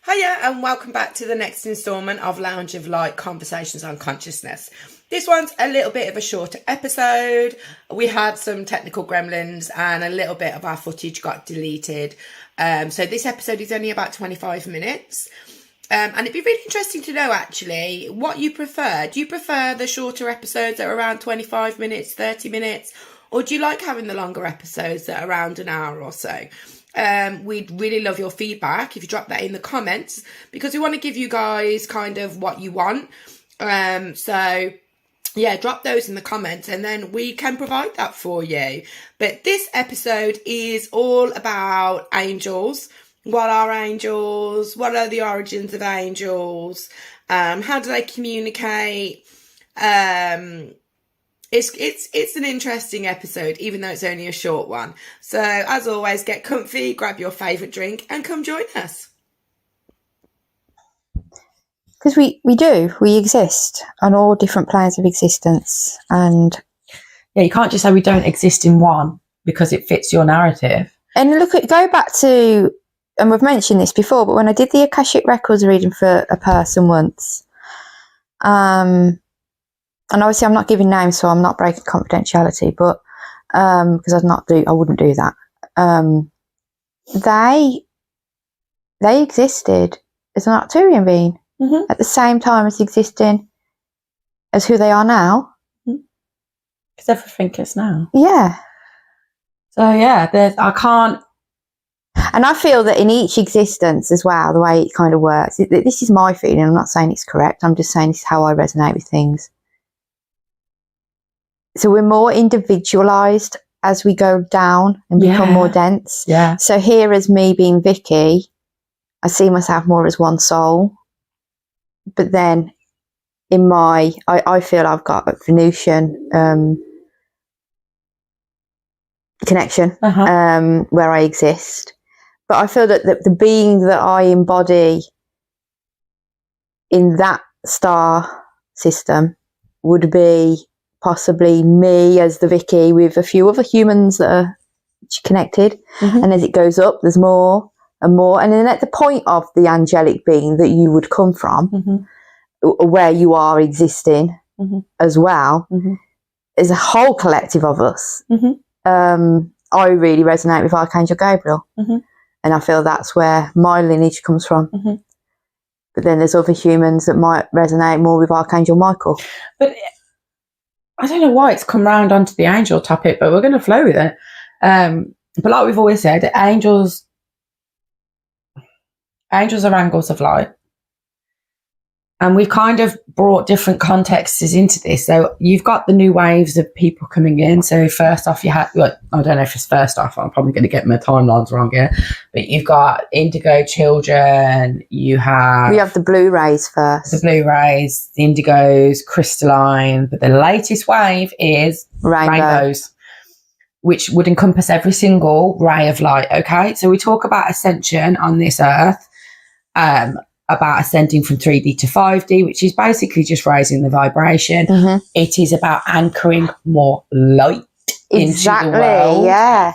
Hiya and welcome back to the next instalment of Lounge of Light Conversations on Consciousness. This one's a little bit of a shorter episode. We had some technical gremlins and a little bit of our footage got deleted. So this episode is only about 25 minutes. And it'd be really interesting to know actually what you prefer. Do you prefer the shorter episodes that are around 25 minutes, 30 minutes? Or do you like having the longer episodes that are around an hour or so? We'd really love your feedback if you drop that in the comments, because we want to give you guys kind of what you want. So yeah, drop those in the comments and then we can provide that for you. But this episode is all about angels. What are angels? What are the origins of angels? How do they communicate? It's an interesting episode, even though it's only a short one. So, as always, get comfy, grab your favourite drink, and come join us. Because we exist on all different planes of existence. And yeah, you can't just say we don't exist in one because it fits your narrative. And go back to, and we've mentioned this before, but when I did the Akashic Records reading for a person once, and obviously I'm not giving names, so I'm not breaking confidentiality, but because I wouldn't do that. They existed as an Arcturian being at the same time as existing as who they are now. Because everything is now. Yeah. So yeah, I can't. And I feel that in each existence as well, the way it kind of works, this is my feeling. I'm not saying it's correct. I'm just saying this is how I resonate with things. So we're more individualised as we go down and become more dense. Yeah. So here as me being Vicky, I see myself more as one soul. But then in I feel I've got a Venusian connection where I exist. But I feel that the being that I embody in that star system would be possibly me as the Vicky with a few other humans that are connected. And as it goes up, there's more and more. And then at the point of the angelic being that you would come from, where you are existing as well, is a whole collective of us. I really resonate with Archangel Gabriel. And I feel that's where my lineage comes from. But then there's other humans that might resonate more with Archangel Michael. But I don't know why it's come round onto the angel topic, but we're going to flow with it. But like we've always said, angels are angles of light. And we've kind of brought different contexts into this. So you've got the new waves of people coming in. So first off, you had, well, I don't know if it's first off, I'm probably going to get my timelines wrong here, but you've got indigo children, we have the blue rays first. The blue rays, the indigos, crystalline, but the latest wave is rainbows, which would encompass every single ray of light, okay? So we talk about ascension on this earth, about ascending from 3D to 5D, which is basically just raising the vibration. It is about anchoring more light into the world. Yeah.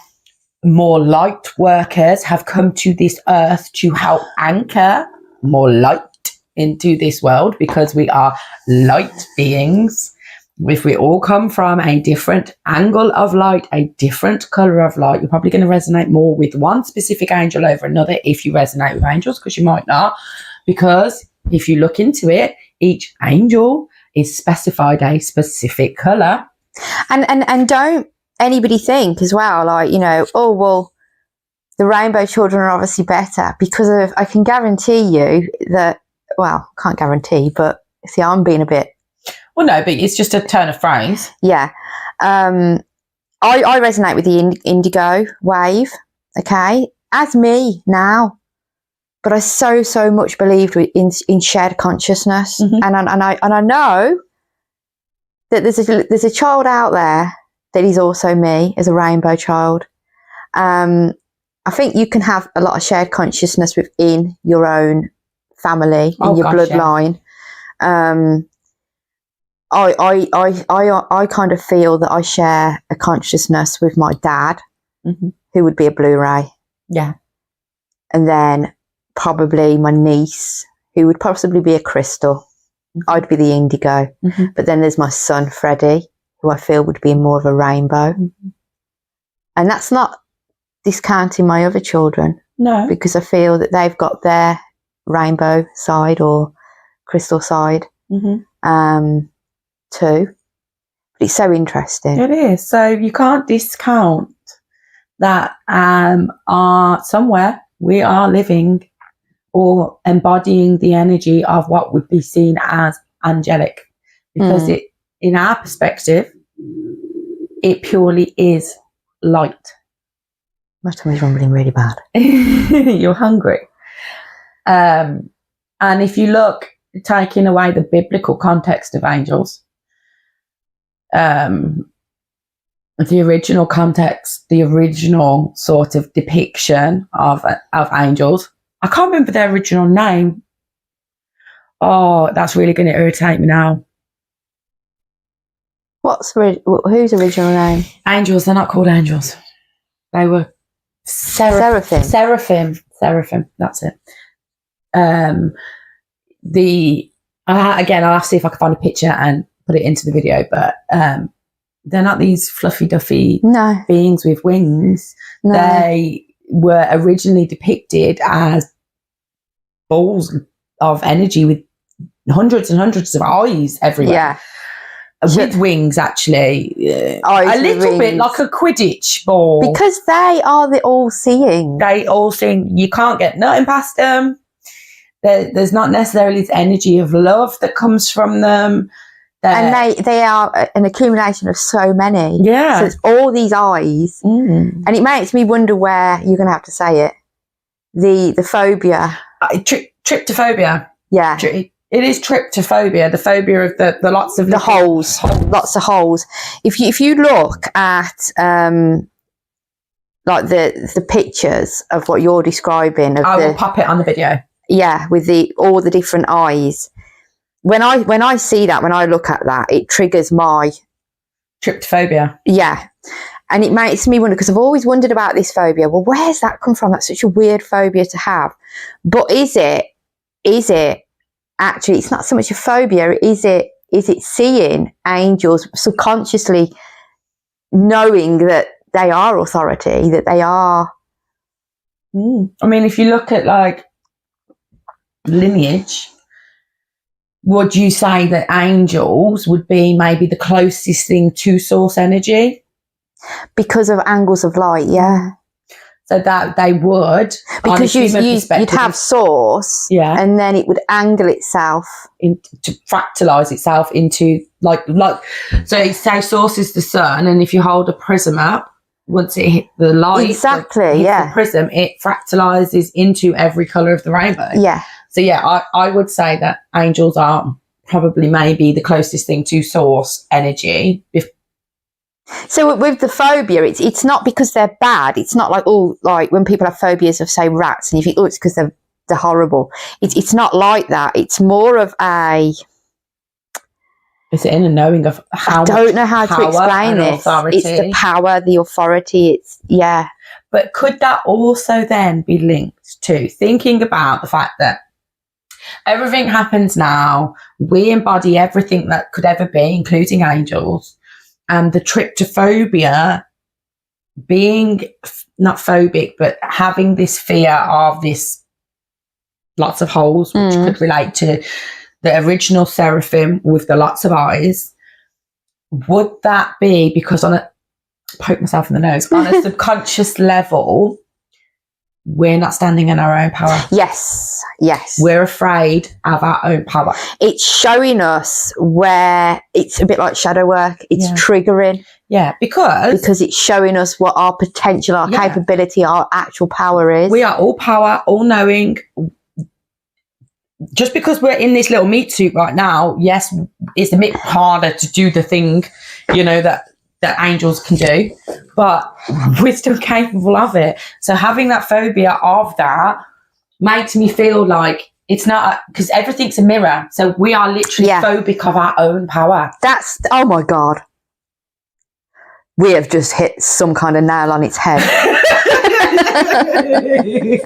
More light workers have come to this earth to help anchor more light into this world, because we are light beings. If we all come from a different angle of light, a different colour of light, you're probably going to resonate more with one specific angel over another if you resonate with angels, because you might not. Because if you look into it, each angel is specified a specific colour. And don't anybody think as well, like, you know, oh, well, the rainbow children are obviously better, because I can guarantee you that, well, can't guarantee, but see, I'm being a bit... Well, no, but it's just a turn of phrase. Yeah. I resonate with the indigo wave, okay, as me now. But I so much believed in shared consciousness, and I know that there's a child out there that is also me as a rainbow child. I think you can have a lot of shared consciousness within your own family, in your bloodline. Yeah. I kind of feel that I share a consciousness with my dad, who would be a Blu-ray. Yeah. And then probably my niece, who would possibly be a crystal. I'd be the indigo. But then there's my son, Freddie, who I feel would be more of a rainbow. And that's not discounting my other children. No. Because I feel that they've got their rainbow side or crystal side too. But it's so interesting. It is. So you can't discount that somewhere we are living or embodying the energy of what would be seen as angelic. Because it, in our perspective, it purely is light. My tummy's rumbling really bad. You're hungry. And if you look, taking away the biblical context of angels, the original context, the original sort of depiction of angels, I can't remember their original name. Oh, that's really going to irritate me now. Whose original name? Angels, they're not called angels. They were Seraphim. Seraphim, that's it. Again, I'll have to see if I can find a picture and put it into the video, but they're not these fluffy duffy beings with wings. No. They were originally depicted as balls of energy with hundreds and hundreds of eyes everywhere. Yeah. With wings, actually. Eyes a little bit like a Quidditch ball. Because they are the all-seeing. They all seem, you can't get nothing past them. There's not necessarily this energy of love that comes from them. And they are an accumulation of so many. Yeah. So it's all these eyes. And it makes me wonder where, you're going to have to say it, the phobia. Tryptophobia. Yeah. It is tryptophobia, the phobia of the lots of... The holes. Lots of holes. If you look at like the pictures of what you're describing... I will pop it on the video. Yeah, with all the different eyes. When I see that, when I look at that, it triggers my... Tryptophobia. Yeah. And it makes me wonder, because I've always wondered about this phobia. Well, where's that come from? That's such a weird phobia to have. But is it actually, it's not so much a phobia, is it seeing angels subconsciously knowing that they are authority, that they are... I mean, if you look at like lineage, would you say that angels would be maybe the closest thing to source energy? Because of angles of light, yeah. So that they would, because you'd have source, and then it would angle itself to fractalize itself into like. So say source is the sun, and if you hold a prism up, once it hit the light, the prism, it fractalizes into every color of the rainbow. Yeah. So I would say that angels are probably maybe the closest thing to source energy. So with the phobia, it's not because they're bad. It's not like when people have phobias of, say, rats, and you think, it's because they're horrible. It's not like that. It's more of a... Is it in a knowing of how I don't know how to explain this. Authority. It's the power, the authority. But could that also then be linked to thinking about the fact that everything happens now, we embody everything that could ever be, including angels, and the tryptophobia, being not phobic, but having this fear of this lots of holes, which could relate to the original seraphim with the lots of eyes. Would that be because poke myself in the nose, on a subconscious level, we're not standing in our own power? Yes. We're afraid of our own power. It's showing us where it's a bit like shadow work. It's triggering. Yeah, because it's showing us what our potential, our capability, our actual power is. We are all power, all knowing. Just because we're in this little meat suit right now, yes, it's a bit harder to do the thing, that angels can do, but we're still capable of it. So having that phobia of that makes me feel like it's not, because everything's a mirror. So we are literally phobic of our own power. Oh my God. We have just hit some kind of nail on its head. that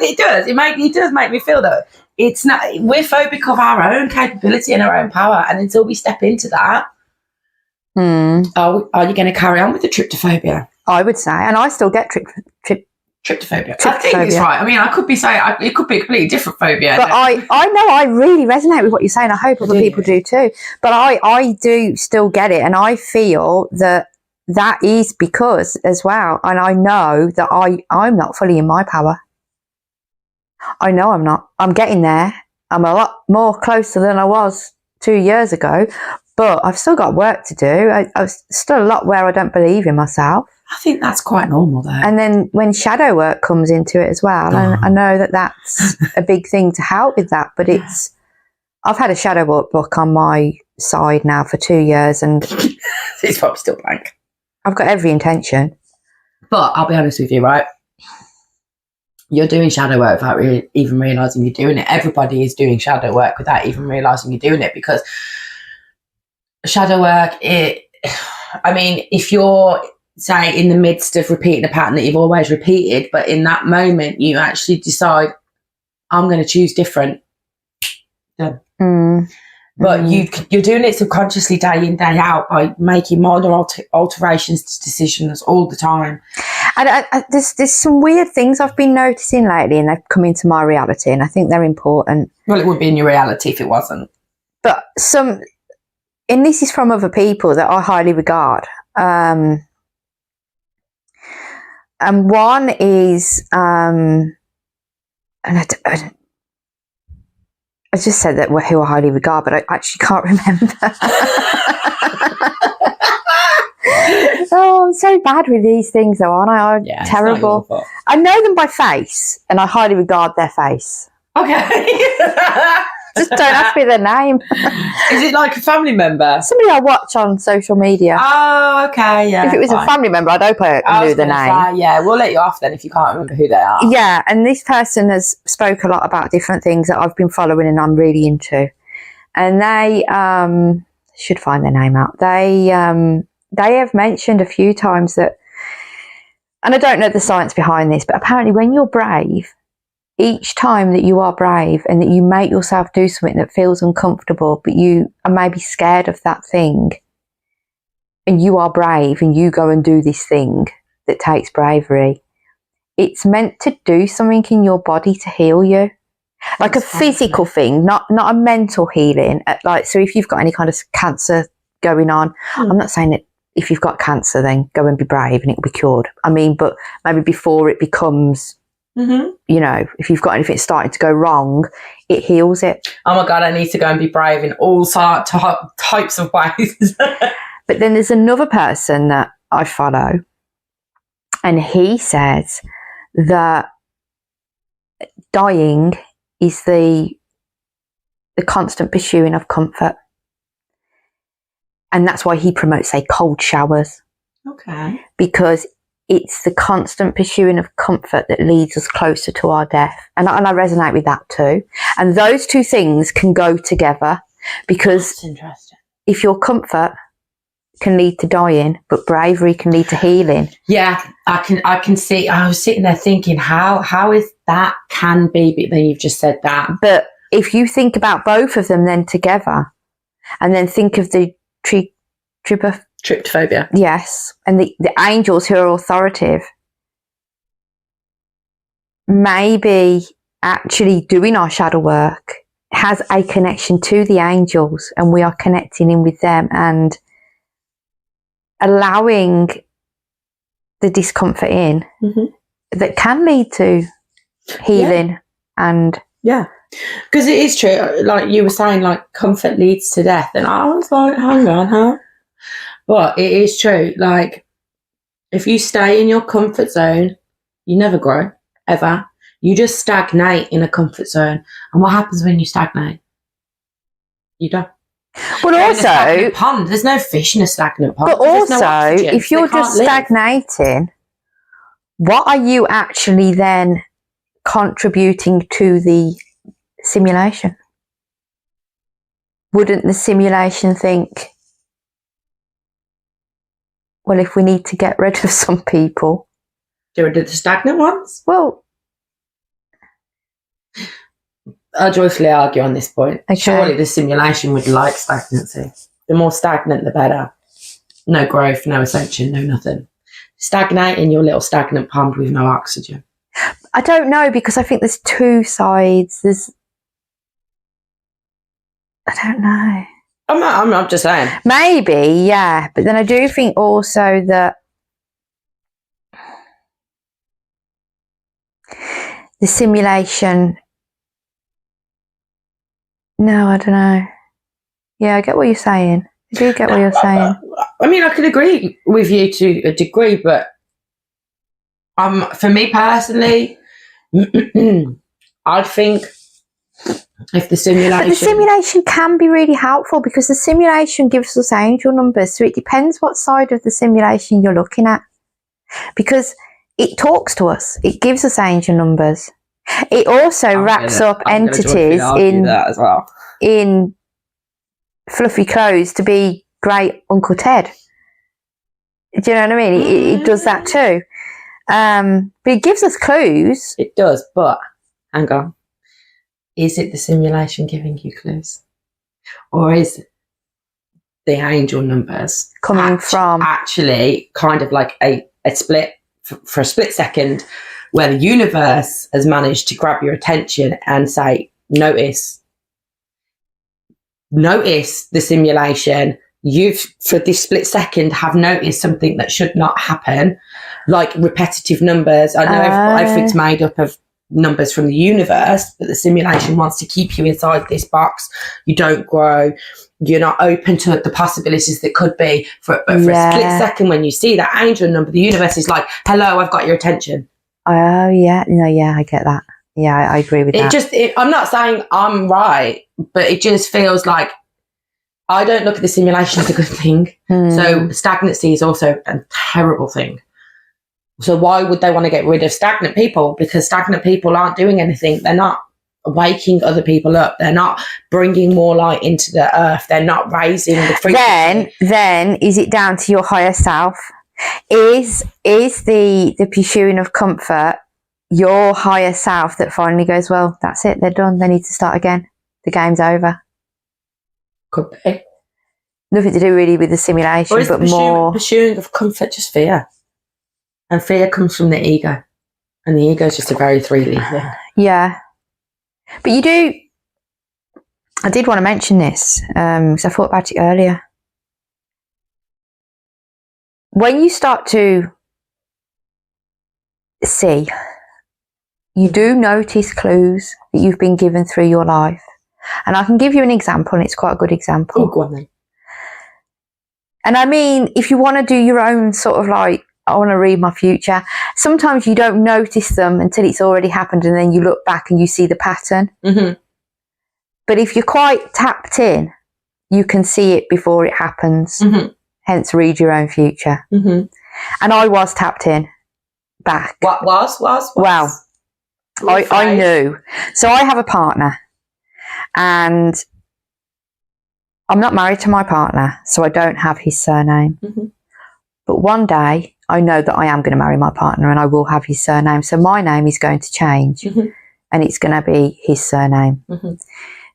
it does. It does make me feel that it's not. We're phobic of our own capability and our own power, and until we step into that, are you going to carry on with the tryptophobia? I would say, and I still get tryptophobia. I think it's right. I mean, I could be saying it could be a completely different phobia. But I know I really resonate with what you're saying. I hope other people do too. But I do still get it, and I feel that is because as well, and I know that I'm not fully in my power. I know I'm not. I'm getting there. I'm a lot more closer than I was 2 years ago, but I've still got work to do. I've still a lot where I don't believe in myself. I think that's quite normal, though. And then when shadow work comes into it as well, and I know that that's a big thing to help with that, but I've had a shadow work book on my side now for 2 years, and it's probably still blank. I've got every intention. But I'll be honest with you, right? You're doing shadow work without even realising you're doing it. Everybody is doing shadow work without even realising you're doing it, because shadow work, if you're, say, in the midst of repeating a pattern that you've always repeated, but in that moment you actually decide, I'm going to choose different. Done. But you're doing it subconsciously day in, day out by making minor alterations to decisions all the time. And there's some weird things I've been noticing lately, and they've come into my reality, and I think they're important. Well, it would be in your reality if it wasn't. But and this is from other people that I highly regard. And one is, and I just said that who I highly regard, but I actually can't remember. Oh, I'm so bad with these things, though, aren't I? I'm terrible. I know them by face, and I highly regard their face. Okay. Just don't ask me their name. Is it like a family member? Somebody I watch on social media. Oh, okay, yeah. If it was a family member, I'd hope I knew the name. Yeah, we'll let you off then if you can't remember who they are. Yeah, and this person has spoke a lot about different things that I've been following and I'm really into. And they should find their name out. They have mentioned a few times that, and I don't know the science behind this, but apparently when you're brave, each time that you are brave and that you make yourself do something that feels uncomfortable, but you are maybe scared of that thing, and you are brave and you go and do this thing that takes bravery, it's meant to do something in your body to heal you. Like a physical thing, not a mental healing. Like, so if you've got any kind of cancer going on, I'm not saying that if you've got cancer, then go and be brave and it'll be cured. I mean, but maybe before it becomes, you know, if you've got anything starting to go wrong, it heals it. Oh my God, I need to go and be brave in all types of ways. But then there's another person that I follow, and he says that dying is the constant pursuing of comfort. And that's why he promotes, say, cold showers. Okay. Because it's the constant pursuing of comfort that leads us closer to our death. And I resonate with that too. And those two things can go together, because that's interesting. If your comfort can lead to dying, but bravery can lead to healing. Yeah, I can see. I was sitting there thinking, how is that can be, but then you've just said that. But if you think about both of them then together, and then think of the tryptophobia. Yes, and the angels who are authoritative, maybe actually doing our shadow work has a connection to the angels, and we are connecting in with them and allowing the discomfort in that can lead to healing. And because it is true, like you were saying, like comfort leads to death, and I was like, hang on, huh? But it is true, like if you stay in your comfort zone, you never grow, ever. You just stagnate in a comfort zone. And what happens when you stagnate? You don't. But also, pond. There's no fish in a stagnant pond. But also, if you're just stagnating, what are you actually then contributing to the simulation? Wouldn't the simulation think, well, if we need to get rid of some people, Do the stagnant ones? Well, I'll joyfully argue on this point. Okay. Surely the simulation would like stagnancy. The more stagnant, the better. No growth, no ascension, no nothing. Stagnate in your little stagnant pond with no oxygen. I don't know, because I think there's two sides. I don't know. I'm just saying. Maybe, yeah. But then I do think also that the simulation... No, I don't know. Yeah, I get what you're saying. I do get what you're saying. I mean, I can agree with you to a degree, but for me personally, I think if the simulation... But the simulation can be really helpful, because the simulation gives us angel numbers. So it depends what side of the simulation you're looking at. Because it talks to us. It gives us angel numbers. It also wraps up entities in fluffy clothes to be great Uncle Ted. Do you know what I mean? It does that too. But it gives us clues. It does, but hang on. Is it the simulation giving you clues? Or is the angel numbers coming from actually kind of like a split for a split second, where the universe has managed to grab your attention and say, notice the simulation. You've, for this split second, have noticed something that should not happen, like repetitive numbers. I know everything's made up of numbers from the universe, but the simulation wants to keep you inside this box. You don't grow. You're not open to the possibilities that could be. For a split second, when you see that angel number, the universe is like, hello, I've got your attention. Oh, yeah. No, yeah, I get that. Yeah, I agree with that. I'm not saying I'm right, but it just feels like I don't look at the simulation as a good thing. So stagnancy is also a terrible thing. So why would they want to get rid of stagnant people? Because stagnant people aren't doing anything. They're not waking other people up. They're not bringing more light into the earth. They're not raising the frequency. Then is it down to your higher self? Is the pursuing of comfort your higher self that finally goes, well, that's it, they're done, they need to start again, the game's over? Could be. Nothing to do really with the simulation, but more pursuing of comfort, just fear. And fear comes from the ego. And the ego is just a very 3D thing. Yeah. But you do... I did want to mention this, because I thought about it earlier. When you start to see, you do notice clues that you've been given through your life. And I can give you an example, and it's quite a good example. Oh, go on then. And I mean, if you want to do your own sort of like, I want to read my future, sometimes you don't notice them until it's already happened, and then you look back and you see the pattern. Mm-hmm. But if you're quite tapped in, you can see it before it happens. Mm-hmm. Hence, read your own future. Mm-hmm. And I was tapped in back. What was? Well, I knew. So I have a partner, and I'm not married to my partner, so I don't have his surname. Mm-hmm. But one day, I know that I am going to marry my partner, and I will have his surname. So my name is going to change, mm-hmm. and it's going to be his surname. Mm-hmm.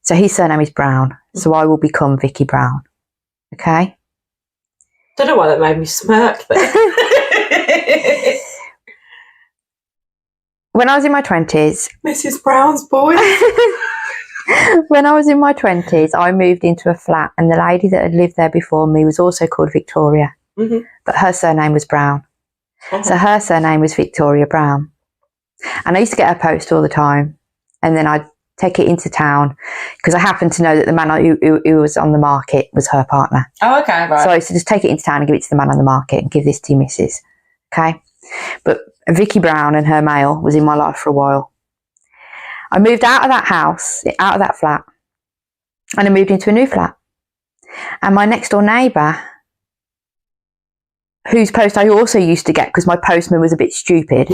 So his surname is Brown. Mm-hmm. So I will become Vicky Brown. Okay? Don't know why that made me smirk. But when I was in my 20s... Mrs. Brown's boy. When I was in my 20s, I moved into a flat, and the lady that had lived there before me was also called Victoria. Mm-hmm. But her surname was Brown. Uh-huh. So her surname was Victoria Brown. And I used to get her post all the time. And then I'd take it into town, because I happened to know that the man who was on the market was her partner. Oh, okay, right. So I used to just take it into town and give it to the man on the market and give this to your missus. Okay? But Vicky Brown and her male was in my life for a while. I moved out of that house, out of that flat, and I moved into a new flat. And my next door neighbour, whose post I also used to get because my postman was a bit stupid,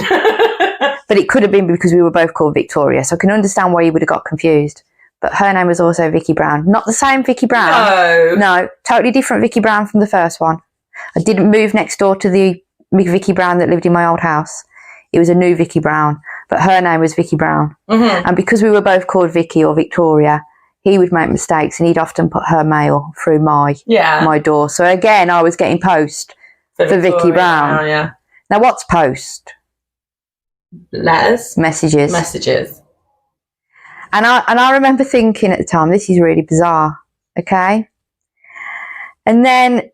but it could have been because we were both called Victoria, so I can understand why you would have got confused. But her name was also Vicky Brown. Not the same Vicky Brown. No, totally different Vicky Brown from the first one. I didn't move next door to the Vicky Brown that lived in my old house. it was a new Vicky Brown, but her name was Vicky Brown. Mm-hmm. And because we were both called Vicky or Victoria, he would make mistakes and he'd often put her mail through my door. So again, I was getting post for Vicky Brown. Yeah. Now, what's post? Letters. Messages. And I remember thinking at the time, this is really bizarre, okay? And then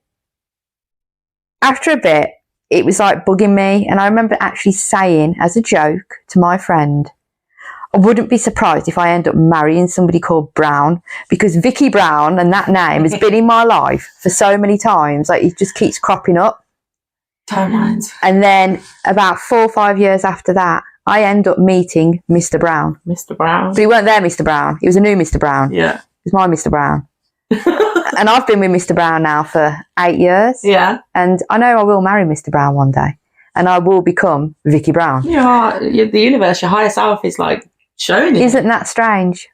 after a bit, it was like bugging me. And I remember actually saying as a joke to my friend, I wouldn't be surprised if I end up marrying somebody called Brown, because Vicky Brown and that name has been in my life for so many times. Like, it just keeps cropping up. Timelines. And then about 4 or 5 years after that, I end up meeting Mr. Brown. Mr. Brown. But he weren't there, Mr. Brown. He was a new Mr. Brown. Yeah. It was my Mr. Brown. And I've been with Mr. Brown now for 8 years. Yeah. And I know I will marry Mr. Brown one day. And I will become Vicky Brown. Yeah, the universe, your higher self is like showing you. Isn't that strange?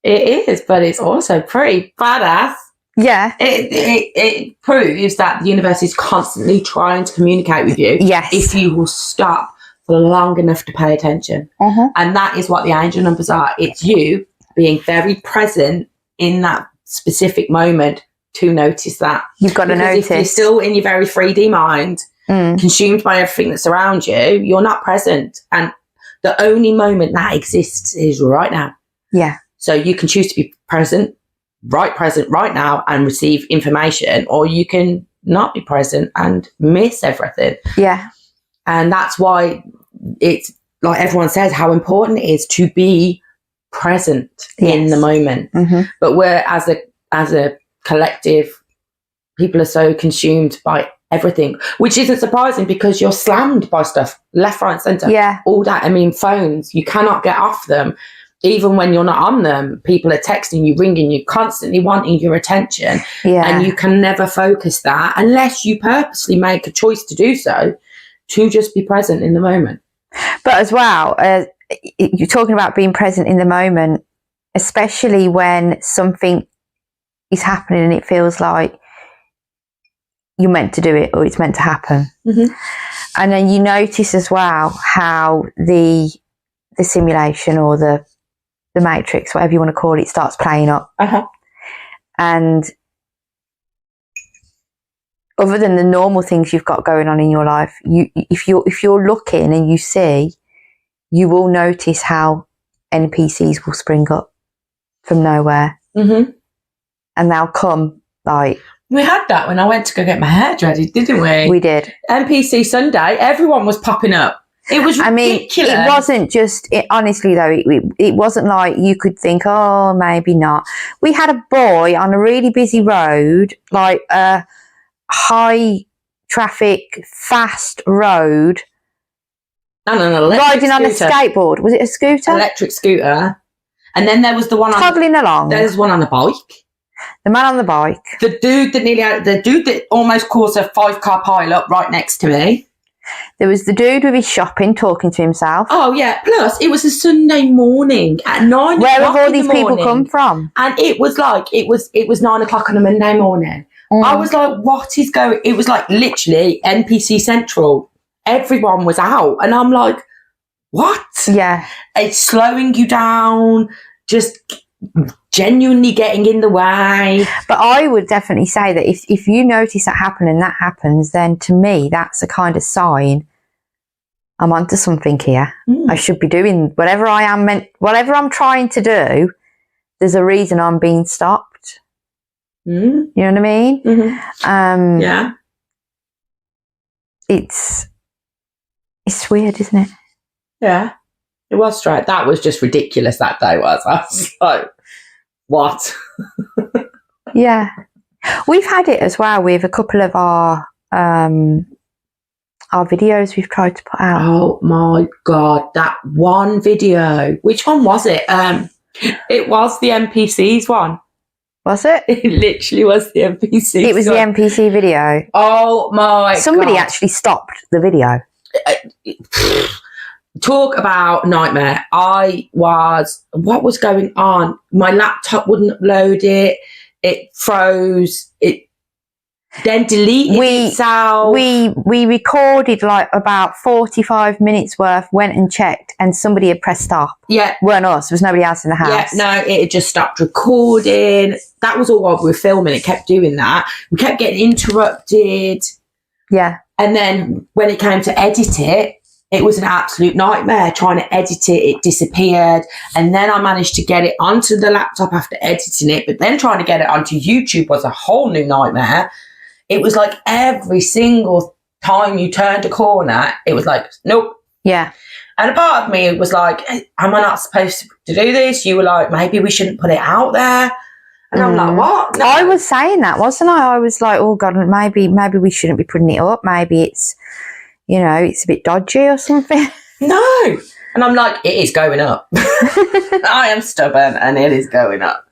It is, but it's also pretty badass. Yeah. It proves that the universe is constantly trying to communicate with you. Yes. If you will stop for long enough to pay attention. And that is what the angel numbers are. It's you being very present in that specific moment to notice that. You've got to notice. If you're still in your very 3D mind, consumed by everything that's around you, you're not present. And the only moment that exists is right now. Yeah. So you can choose to be present right now and receive information, or you can not be present and miss everything. Yeah. And that's why it's like everyone says how important it is to be present in the moment. But we're as a collective, people are so consumed by everything, which isn't surprising because you're slammed by stuff left, right, centre. Yeah. All that. I mean, phones, you cannot get off them. Even when you're not on them, people are texting you, ringing you, constantly wanting your attention. Yeah. And you can never focus that unless you purposely make a choice to do so, to just be present in the moment. But as well, you're talking about being present in the moment, especially when something is happening and it feels like you're meant to do it or it's meant to happen. And then you notice as well how the simulation or the matrix, whatever you want to call it, starts playing up. And other than the normal things you've got going on in your life, if you're looking and you see, you will notice how NPCs will spring up from nowhere. And they'll come like... We had that when I went to go get my hair dreaded, didn't we? We did. NPC Sunday, everyone was popping up. It was ridiculous. It wasn't just... honestly, though, it wasn't like you could think, oh, maybe not. We had a boy on a really busy road, like a high traffic, fast road, riding on a skateboard. Was it a scooter? Electric scooter. And then there was the one toddling along. There's one on a bike. The man on the bike. The dude that almost caused a 5-car pile up right next to me. There was the dude with his shopping talking to himself. Oh yeah. Plus, it was a Sunday morning at 9 o'clock. Where have all these people come from? And it was like it was 9 o'clock on a Monday morning. I was like, what is going? It was like literally NPC Central. Everyone was out, and I'm like, what? Yeah. It's slowing you down, just genuinely getting in the way. But I would definitely say that if you notice that happen and that happens, then to me, that's a kind of sign I'm onto something here. I should be doing whatever whatever I'm trying to do, there's a reason I'm being stopped. You know what I mean? Yeah. It's weird, isn't it? Yeah. It was straight. That was just ridiculous, that day was. I was like, what? Yeah. We've had it as well with a couple of our videos we've tried to put out. Oh my God, that one video. Which one was it? It was the NPCs one. Was it? It literally was the NPC. It was the NPC video. Oh my God. Somebody actually stopped the video. Talk about nightmare. What was going on? My laptop wouldn't upload it. It froze. then deleted itself. We recorded like about 45 minutes worth, went and checked, and somebody had pressed stop. Yeah. Weren't us. There was nobody else in the house. Yeah, no, it had just stopped recording. That was all while we were filming. It kept doing that. We kept getting interrupted. Yeah. And then when it came to edit it, it was an absolute nightmare trying to edit it. It disappeared. And then I managed to get it onto the laptop after editing it. But then trying to get it onto YouTube was a whole new nightmare. It was like every single time you turned a corner, it was like, nope. Yeah. And a part of me was like, am I not supposed to do this? You were like, maybe we shouldn't put it out there. And I'm like, what? No. I was saying that, wasn't I? I was like, oh God, maybe we shouldn't be putting it up. Maybe it's, you know, it's a bit dodgy or something. No. And I'm like, it is going up. I am stubborn and it is going up.